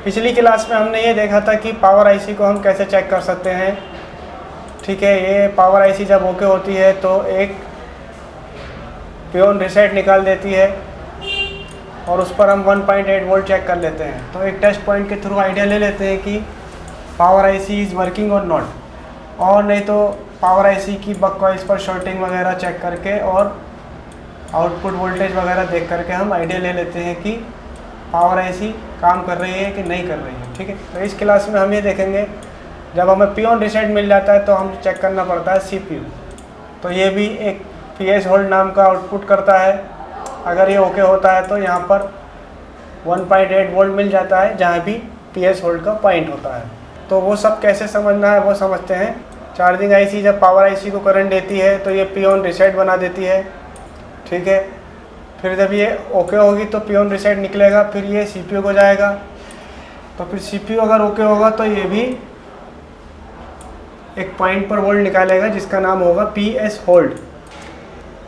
पिछली क्लास में हमने ये देखा था कि पावर आईसी को हम कैसे चेक कर सकते हैं। ठीक है, ये पावर आईसी जब ओके होती है तो एक पियोन रीसेट निकाल देती है और उस पर हम 1.8 वोल्ट चेक कर लेते हैं। तो एक टेस्ट पॉइंट के थ्रू आइडिया ले लेते हैं कि पावर आईसी इज़ वर्किंग और नॉट, और नहीं तो पावर आईसी की बक कॉइल्स पर शॉर्टिंग वगैरह चेक करके और आउटपुट वोल्टेज वगैरह देख करके हम आइडिया ले लेते हैं कि पावर आईसी काम कर रही है कि नहीं कर रही है। ठीक है, तो इस क्लास में हम ये देखेंगे, जब हमें पियोन रीसेट मिल जाता है तो हम चेक करना पड़ता है सीपीयू। तो ये भी एक पीएस होल्ड नाम का आउटपुट करता है। अगर ये ओके होता है तो यहाँ पर 1.8 वोल्ट मिल जाता है जहाँ भी पीएस होल्ड का पॉइंट होता है। तो वो सब कैसे समझना है वो समझते हैं। चार्जिंग आईसी जब पावर आईसी को करंट देती है तो ये पियोन रीसेट बना देती है। ठीक है, फिर जब ये ओके होगी तो पियोन रीसेट निकलेगा, फिर ये सीपीयू को जाएगा। तो फिर सीपीयू अगर ओके होगा तो ये भी एक पॉइंट पर वोल्ट निकालेगा जिसका नाम होगा पीएस होल्ड।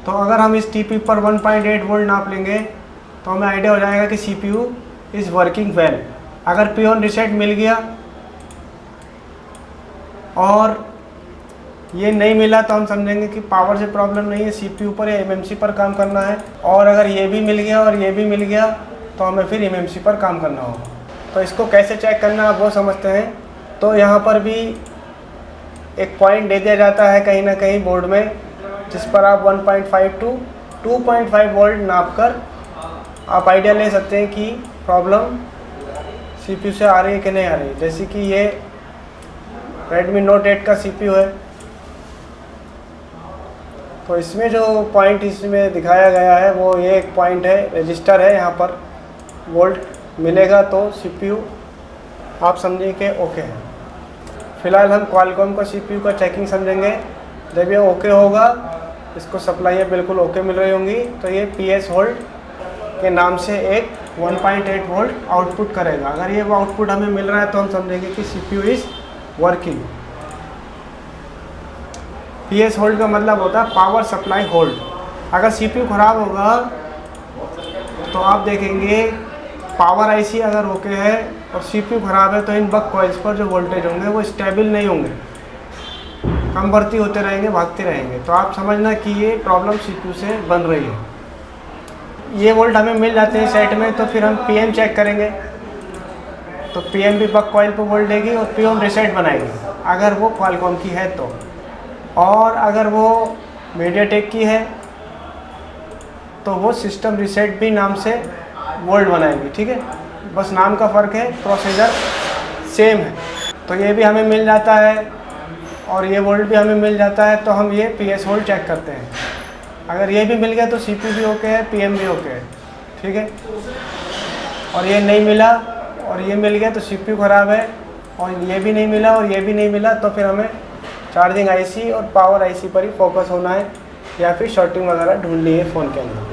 तो अगर हम इस टीपी पर 1.8 वोल्ट नाप लेंगे तो हमें आइडिया हो जाएगा कि सीपीयू इज़ वर्किंग वेल। अगर पियोन रीसेट मिल गया और ये नहीं मिला तो हम समझेंगे कि पावर से प्रॉब्लम नहीं है, सीपीयू पर या एमएमसी पर काम करना है। और अगर ये भी मिल गया और ये भी मिल गया तो हमें फिर एमएमसी पर काम करना होगा। तो इसको कैसे चेक करना है वो समझते हैं। तो यहाँ पर भी एक पॉइंट दे दिया जाता है कहीं ना कहीं बोर्ड में, जिस पर आप 1.5 टू 2.5 वोल्ट नाप कर आप आइडिया ले सकते हैं कि प्रॉब्लम सीपीयू से आ रही है कि नहीं आ रही है। जैसे कि ये Redmi Note 8 का सीपीयू है, तो इसमें जो पॉइंट इसमें दिखाया गया है वो ये एक पॉइंट है, रजिस्टर है, यहाँ पर वोल्ट मिलेगा तो सीपीयू आप समझिए कि ओके है। फिलहाल हम क्वालकॉम का सीपीयू का चेकिंग समझेंगे। जब ये ओके होगा, इसको सप्लाइयाँ बिल्कुल ओके मिल रही होंगी, तो ये पीएस होल्ड के नाम से एक 1.8 वोल्ट आउटपुट करेगा। अगर ये वो आउटपुट हमें मिल रहा है तो हम समझेंगे कि CPU is working. PS hold का मतलब होता है पावर सप्लाई होल्ड। अगर सीपीयू ख़राब होगा तो आप देखेंगे पावर आईसी अगर ओके है और सीपीयू ख़राब है तो इन बक कॉइल्स पर जो वोल्टेज होंगे वो स्टेबल नहीं होंगे, कम बढ़ती होते रहेंगे, भागते रहेंगे। तो आप समझना कि ये प्रॉब्लम सीपीयू से बन रही है। ये वोल्ट हमें मिल जाते हैं सेट में, तो फिर हम पीएम चेक करेंगे। तो पीएम भी बक कॉइल पर वोल्ट देगी और पियोन रीसेट बनाएगी अगर वो क्वालकॉम की है तो। और अगर वो मीडियाटेक की है तो वो सिस्टम रीसेट भी नाम से वोल्ट बनाएगी। ठीक है, बस नाम का फ़र्क है, प्रोसीजर सेम है। तो ये भी हमें मिल जाता है और ये वोल्ट भी हमें मिल जाता है, तो हम ये पीएस होल्ड चेक करते हैं। अगर ये भी मिल गया तो सीपीयू भी ओके है, पीएम भी ओके है। ठीक है, और ये नहीं मिला और ये मिल गया तो सीपीयू ख़राब है, और ये भी नहीं मिला और ये भी नहीं मिला तो फिर हमें चार्जिंग आईसी और पावर आईसी पर ही फोकस होना है या फिर शॉर्टिंग वगैरह ढूंढनी है फ़ोन के अंदर।